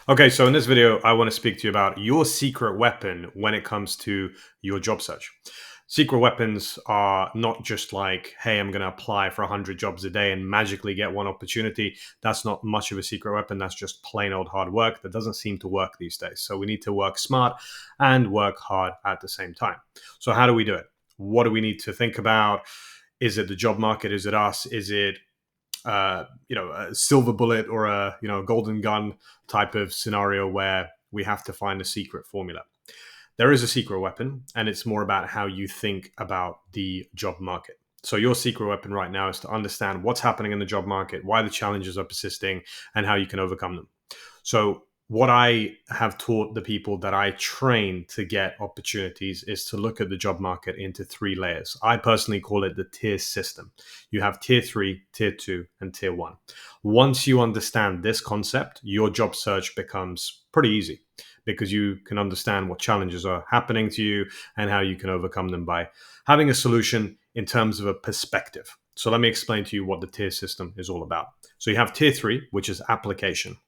Okay, so in this video, I want to speak to you about your secret weapon when it comes to your job search. Secret weapons are not just like, hey, I'm going to apply for 100 jobs a day and magically get one opportunity. That's not much of a secret weapon. That's just plain old hard work that doesn't seem to work these days. So we need to work smart and work hard at the same time. So, how do we do it? What do we need to think about? Is it the job market? Is it us? Is it a silver bullet or a golden gun type of scenario where we have to find a secret formula? There is a secret weapon, and it's more about how you think about the job market. So your secret weapon right now is to understand what's happening in the job market, why the challenges are persisting, and how you can overcome them. So, what I have taught the people that I train to get opportunities is to look at the job market into three layers. I personally call it the tier system. You have tier three, tier two, and tier one. Once you understand this concept, your job search becomes pretty easy because you can understand what challenges are happening to you and how you can overcome them by having a solution in terms of a perspective. So, let me explain to you what the tier system is all about. So, you have tier three, which is application.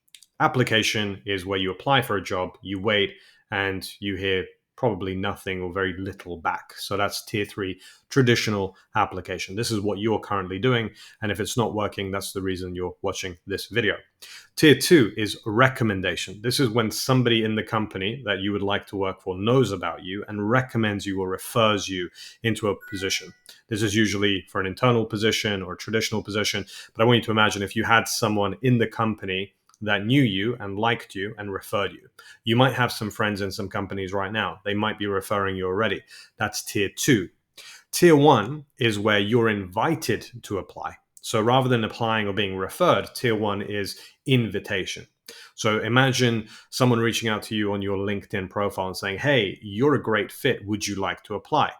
Application is where you apply for a job, you wait, and you hear probably nothing or very little back. So that's tier three, traditional application. This is what you're currently doing. And if it's not working, that's the reason you're watching this video. Tier two is recommendation. This is when somebody in the company that you would like to work for knows about you and recommends you or refers you into a position. This is usually for an internal position or a traditional position. But I want you to imagine if you had someone in the company that knew you and liked you and referred you. You might have some friends in some companies right now. They might be referring you already. That's tier two. Tier one is where you're invited to apply. So rather than applying or being referred, tier one is invitation. So imagine someone reaching out to you on your LinkedIn profile and saying, hey, you're a great fit. Would you like to apply?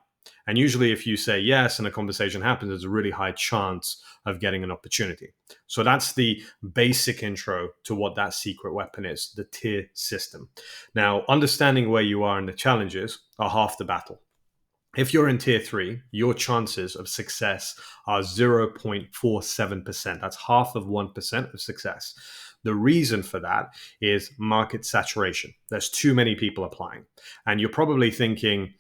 And usually, if you say yes and a conversation happens, there's a really high chance of getting an opportunity. So that's the basic intro to what that secret weapon is, the tier system. Now, understanding where you are and the challenges are half the battle. If you're in tier three, your chances of success are 0.47%. That's half of 1% of success. The reason for that is market saturation. There's too many people applying. And you're probably thinking,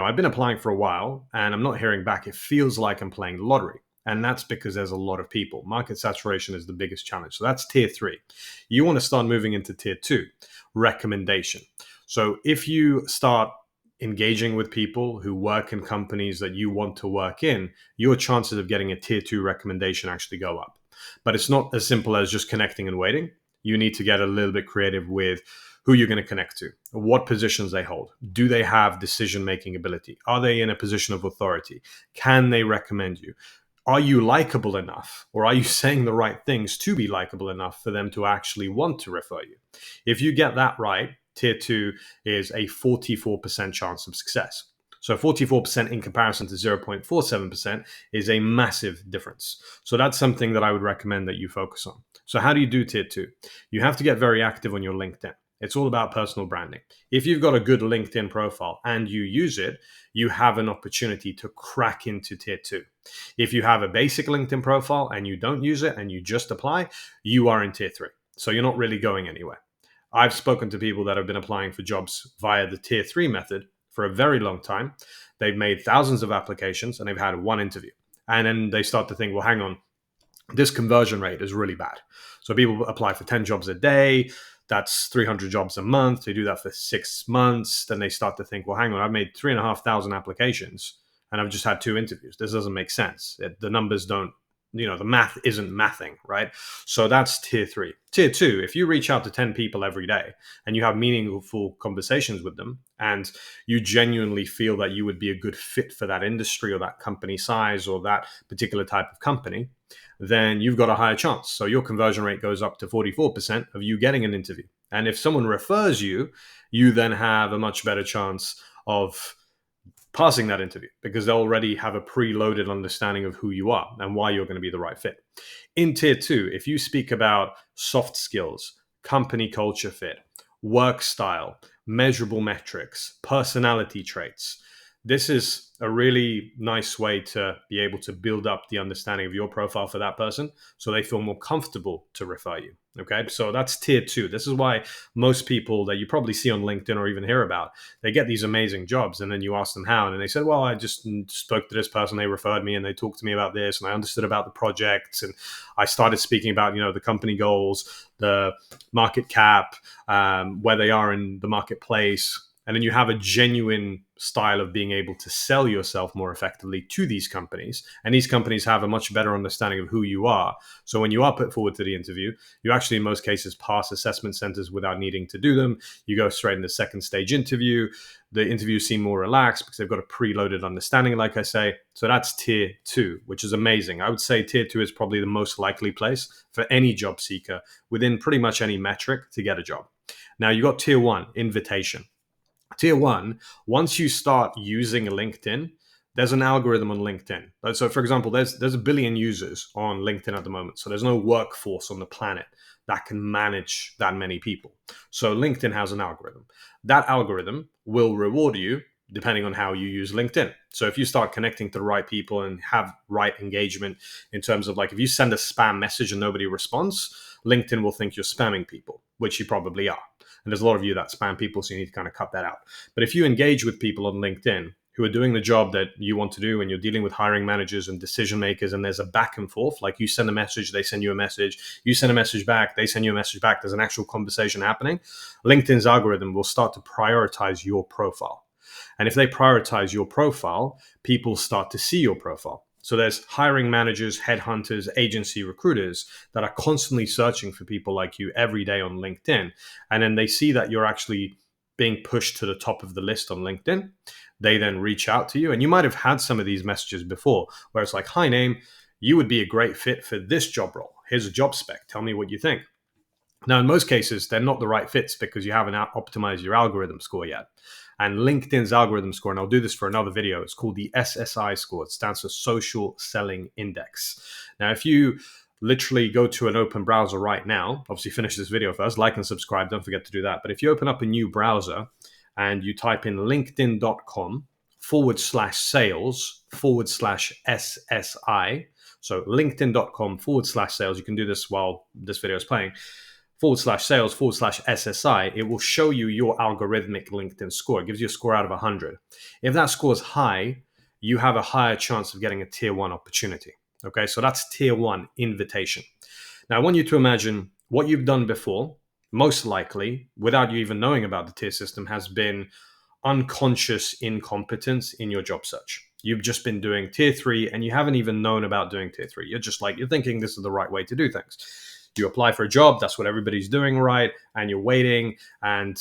I've been applying for a while and I'm not hearing back. It feels like I'm playing the lottery. And that's because there's a lot of people. Market saturation is the biggest challenge. So that's tier three. You want to start moving into tier two, recommendation. So if you start engaging with people who work in companies that you want to work in, your chances of getting a tier two recommendation actually go up. But it's not as simple as just connecting and waiting. You need to get a little bit creative with who you're going to connect to, what positions they hold. Do they have decision making ability? Are they in a position of authority? Can they recommend you? Are you likable enough, or are you saying the right things to be likable enough for them to actually want to refer you? If you get that right, tier two is a 44% chance of success. So 44% in comparison to 0.47% is a massive difference. So that's something that I would recommend that you focus on. So how do you do tier two? You have to get very active on your LinkedIn. It's all about personal branding. If you've got a good LinkedIn profile and you use it, you have an opportunity to crack into tier two. If you have a basic LinkedIn profile and you don't use it and you just apply, you are in tier three. So you're not really going anywhere. I've spoken to people that have been applying for jobs via the tier three method for a very long time. They've made thousands of applications and they've had one interview. And then they start to think, well, hang on, this conversion rate is really bad. So people apply for 10 jobs a day. That's 300 jobs a month. They do that for 6 months. Then they start to think, well, hang on, I've made 3,500 applications and I've just had two interviews. This doesn't make sense. The numbers don't, the math isn't mathing, right? So that's tier three. Tier two, if you reach out to 10 people every day and you have meaningful conversations with them and you genuinely feel that you would be a good fit for that industry or that company size or that particular type of company, then you've got a higher chance. So your conversion rate goes up to 44% of you getting an interview. And if someone refers you, you then have a much better chance of passing that interview because they already have a preloaded understanding of who you are and why you're going to be the right fit. In tier two, if you speak about soft skills, company culture fit, work style, measurable metrics, personality traits, This is a really nice way to be able to build up the understanding of your profile for that person so they feel more comfortable to refer you. Okay, so that's tier two. This is why most people that you probably see on LinkedIn or even hear about, they get these amazing jobs, and then you ask them how, and they said, well, I just spoke to this person, they referred me, and they talked to me about this, and I understood about the projects, and I started speaking about, the company goals, the market cap, where they are in the marketplace, and then you have a genuine style of being able to sell yourself more effectively to these companies. And these companies have a much better understanding of who you are. So when you are put forward to the interview, you actually, in most cases, pass assessment centers without needing to do them. You go straight into the second stage interview. The interviews seem more relaxed because they've got a preloaded understanding, like I say. So that's tier two, which is amazing. I would say tier two is probably the most likely place for any job seeker within pretty much any metric to get a job. Now you got tier one, invitation. Tier one, once you start using LinkedIn, there's an algorithm on LinkedIn. So, for example, there's a billion users on LinkedIn at the moment. So there's no workforce on the planet that can manage that many people. So LinkedIn has an algorithm. That algorithm will reward you depending on how you use LinkedIn. So if you start connecting to the right people and have right engagement in terms of, like, if you send a spam message and nobody responds, LinkedIn will think you're spamming people, which you probably are. And there's a lot of you that spam people, so you need to kind of cut that out. But if you engage with people on LinkedIn who are doing the job that you want to do, and you're dealing with hiring managers and decision makers, and there's a back and forth, like you send a message, they send you a message, you send a message back, they send you a message back, there's an actual conversation happening, LinkedIn's algorithm will start to prioritize your profile. And if they prioritize your profile, people start to see your profile. So there's hiring managers, headhunters, agency recruiters that are constantly searching for people like you every day on LinkedIn. And then they see that you're actually being pushed to the top of the list on LinkedIn. They then reach out to you. And you might have had some of these messages before where it's like, hi, name, you would be a great fit for this job role. Here's a job spec. Tell me what you think. Now, in most cases, they're not the right fits because you haven't optimized your algorithm score yet. And LinkedIn's algorithm score, and I'll do this for another video, it's called the SSI score. It stands for Social Selling Index. Now, if you literally go to an open browser right now, obviously finish this video first, like and subscribe, don't forget to do that. But if you open up a new browser and you type in linkedin.com/sales/SSI, so linkedin.com/sales, you can do this while this video is playing, /sales/SSI, it will show you your algorithmic LinkedIn score. It gives you a score out of 100. If that score is high, you have a higher chance of getting a tier one opportunity. Okay, so that's tier one, invitation. Now, I want you to imagine what you've done before, most likely, without you even knowing about the tier system, has been unconscious incompetence in your job search. You've just been doing tier three and you haven't even known about doing tier three. You're thinking this is the right way to do things. You apply for a job, that's what everybody's doing, right? And you're waiting, and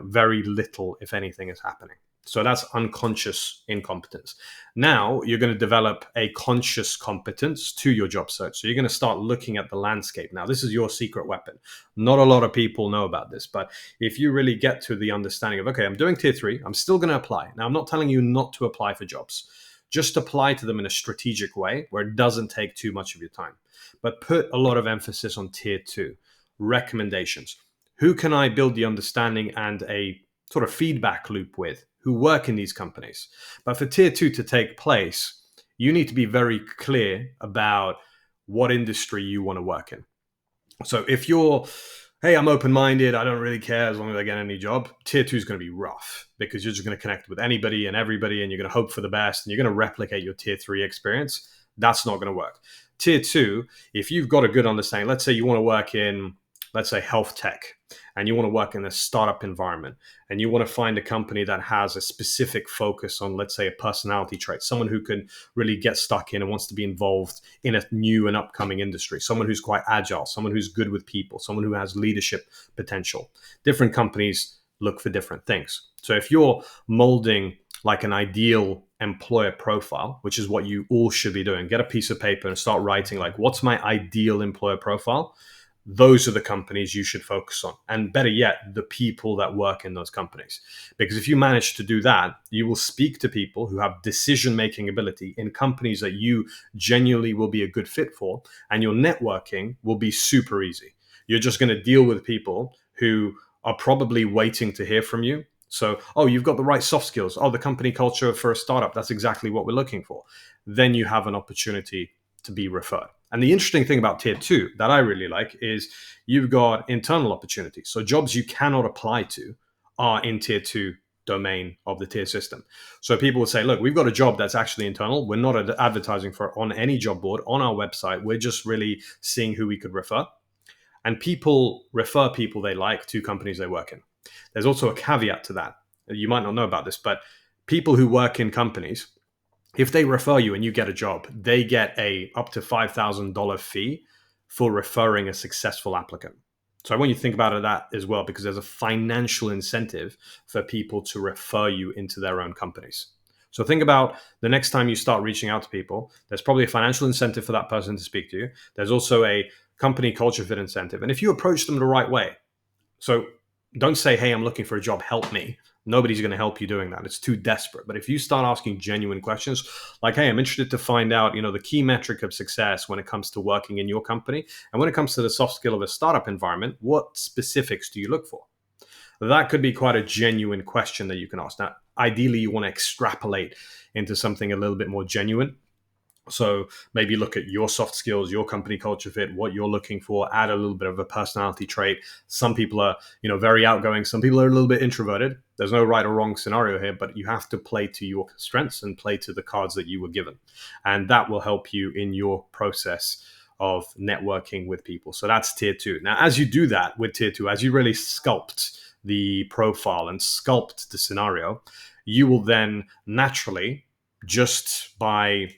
very little, if anything, is happening. So that's unconscious incompetence. Now you're going to develop a conscious competence to your job search. So you're going to start looking at the landscape. Now, this is your secret weapon. Not a lot of people know about this, but if you really get to the understanding of, okay, I'm doing tier three, I'm still going to apply. Now, I'm not telling you not to apply for jobs. Just apply to them in a strategic way where it doesn't take too much of your time. But put a lot of emphasis on tier two, recommendations. Who can I build the understanding and a sort of feedback loop with, who work in these companies? But for tier two to take place, you need to be very clear about what industry you want to work in. So if you're, hey, I'm open-minded, I don't really care as long as I get any job, tier two is going to be rough because you're just going to connect with anybody and everybody, and you're going to hope for the best, and you're going to replicate your tier three experience. That's not going to work. Tier two, if you've got a good understanding, let's say you want to work in, let's say, health tech, and you want to work in a startup environment, and you want to find a company that has a specific focus on, let's say, a personality trait, someone who can really get stuck in and wants to be involved in a new and upcoming industry, someone who's quite agile, someone who's good with people, someone who has leadership potential. Different companies look for different things. So if you're molding like an ideal employer profile, which is what you all should be doing, get a piece of paper and start writing, like, what's my ideal employer profile? Those are the companies you should focus on. And better yet, the people that work in those companies. Because if you manage to do that, you will speak to people who have decision-making ability in companies that you genuinely will be a good fit for, and your networking will be super easy. You're just going to deal with people who are probably waiting to hear from you, So, oh, you've got the right soft skills. Oh, the company culture for a startup, that's exactly what we're looking for. Then you have an opportunity to be referred. And the interesting thing about tier two that I really like is you've got internal opportunities. So jobs you cannot apply to are in tier two domain of the tier system. So people will say, look, we've got a job that's actually internal. We're not advertising for it on any job board on our website. We're just really seeing who we could refer. And people refer people they like to companies they work in. There's also a caveat to that. You might not know about this, but people who work in companies, if they refer you and you get a job, they get a up to $5,000 fee for referring a successful applicant. So I want you to think about that as well, because there's a financial incentive for people to refer you into their own companies. So think about the next time you start reaching out to people, there's probably a financial incentive for that person to speak to you. There's also a company culture fit incentive. And if you approach them the right way, so don't say, hey, I'm looking for a job, help me. Nobody's going to help you doing that. It's too desperate. But if you start asking genuine questions like, hey, I'm interested to find out, the key metric of success when it comes to working in your company. And when it comes to the soft skill of a startup environment, what specifics do you look for? That could be quite a genuine question that you can ask. Now, ideally, you want to extrapolate into something a little bit more genuine. So maybe look at your soft skills, your company culture fit, what you're looking for, add a little bit of a personality trait. Some people are, very outgoing. Some people are a little bit introverted. There's no right or wrong scenario here, but you have to play to your strengths and play to the cards that you were given. And that will help you in your process of networking with people. So that's tier two. Now, as you do that with tier two, as you really sculpt the profile and sculpt the scenario, you will then naturally, just by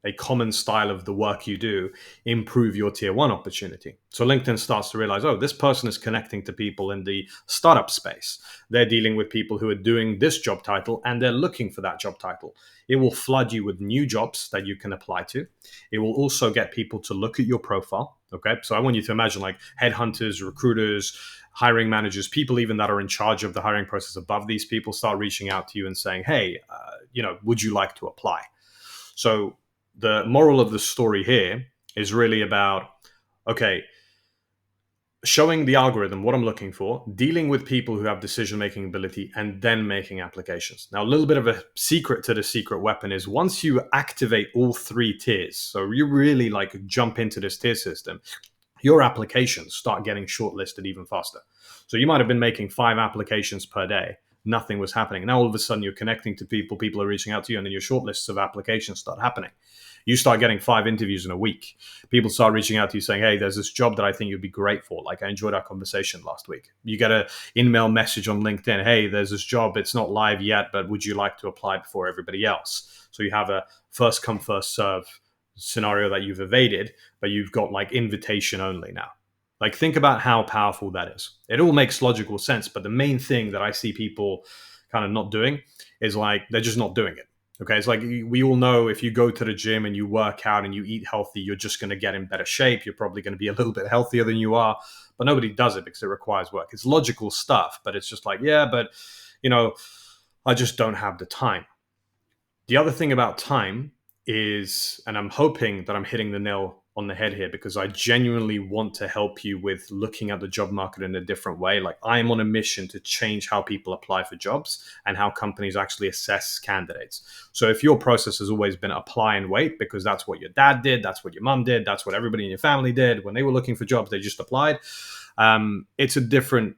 a common style of the work you do, improve your tier one opportunity. So LinkedIn starts to realize, oh, this person is connecting to people in the startup space. They're dealing with people who are doing this job title and they're looking for that job title. It will flood you with new jobs that you can apply to. It will also get people to look at your profile. Okay. So I want you to imagine like headhunters, recruiters, hiring managers, people even that are in charge of the hiring process above these people start reaching out to you and saying, hey, would you like to apply? So the moral of the story here is really about, okay, showing the algorithm what I'm looking for, dealing with people who have decision-making ability, and then making applications. Now, a little bit of a secret to the secret weapon is once you activate all three tiers, so you really like jump into this tier system, your applications start getting shortlisted even faster. So you might have been making 5 applications per day. Nothing was happening. Now all of a sudden you're connecting to people are reaching out to you, and then your shortlists of applications start happening. You start getting 5 interviews in a week. People start reaching out to you saying, hey, there's this job that I think you'd be great for. Like, I enjoyed our conversation last week. You get an in-mail message on LinkedIn. Hey, there's this job. It's not live yet, but would you like to apply before everybody else? So you have a first come, first serve scenario that you've evaded, but you've got like invitation only now. Like, think about how powerful that is. It all makes logical sense, but the main thing that I see people kind of not doing is like, they're just not doing it. Okay, it's like we all know if you go to the gym and you work out and you eat healthy, you're just going to get in better shape. You're probably going to be a little bit healthier than you are, but nobody does it because it requires work. It's logical stuff, but it's just like, yeah, but I just don't have the time. The other thing about time is, and I'm hoping that I'm hitting the nail on the head here, because I genuinely want to help you with looking at the job market in a different way. Like, I am on a mission to change how people apply for jobs and how companies actually assess candidates. So if your process has always been apply and wait, because that's what your dad did, that's what your mom did, that's what everybody in your family did when they were looking for jobs, they just applied. It's a different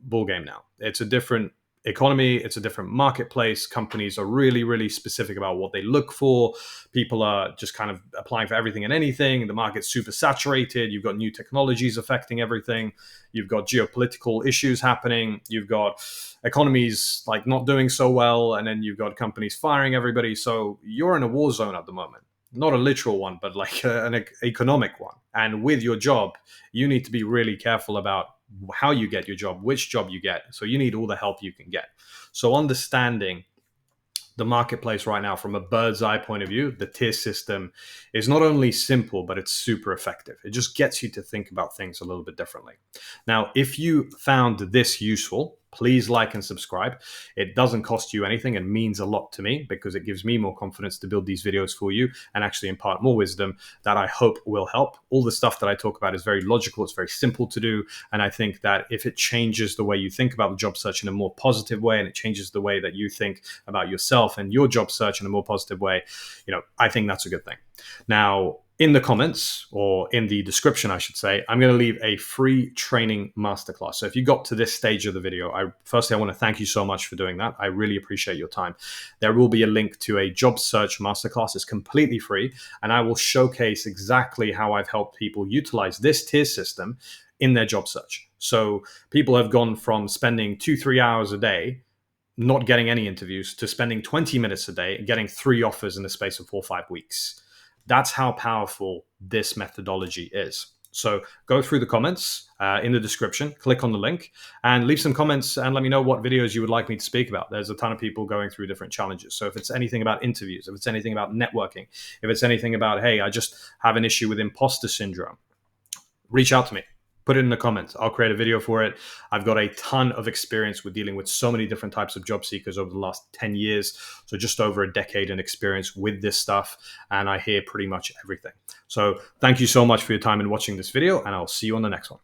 ballgame now. It's a different economy. It's a different marketplace. Companies are really, really specific about what they look for. People are just kind of applying for everything and anything. The market's super saturated. You've got new technologies affecting everything. You've got geopolitical issues happening. You've got economies like not doing so well. And then you've got companies firing everybody. So you're in a war zone at the moment. Not a literal one, but like an economic one. And with your job, you need to be really careful about how you get your job, which job you get. So you need all the help you can get. So understanding the marketplace right now from a bird's eye point of view, the tier system is not only simple, but it's super effective. It just gets you to think about things a little bit differently. Now, if you found this useful, please like and subscribe. It doesn't cost you anything and means a lot to me because it gives me more confidence to build these videos for you and actually impart more wisdom that I hope will help. All the stuff that I talk about is very logical, it's very simple to do. And I think that if it changes the way you think about the job search in a more positive way, and it changes the way that you think about yourself and your job search in a more positive way, I think that's a good thing. Now, in the comments, or in the description, I should say, I'm going to leave a free training masterclass. So if you got to this stage of the video, I want to thank you so much for doing that. I really appreciate your time. There will be a link to a job search masterclass. It's completely free, and I will showcase exactly how I've helped people utilize this tier system in their job search. So people have gone from spending 2-3 hours a day not getting any interviews to spending 20 minutes a day and getting 3 offers in the space of 4 or 5 weeks. That's how powerful this methodology is. So go through the comments in the description, click on the link, and leave some comments and let me know what videos you would like me to speak about. There's a ton of people going through different challenges. So if it's anything about interviews, if it's anything about networking, if it's anything about, hey, I just have an issue with imposter syndrome, reach out to me. Put it in the comments. I'll create a video for it. I've got a ton of experience with dealing with so many different types of job seekers over the last 10 years. So just over a decade in experience with this stuff. And I hear pretty much everything. So thank you so much for your time in watching this video, and I'll see you on the next one.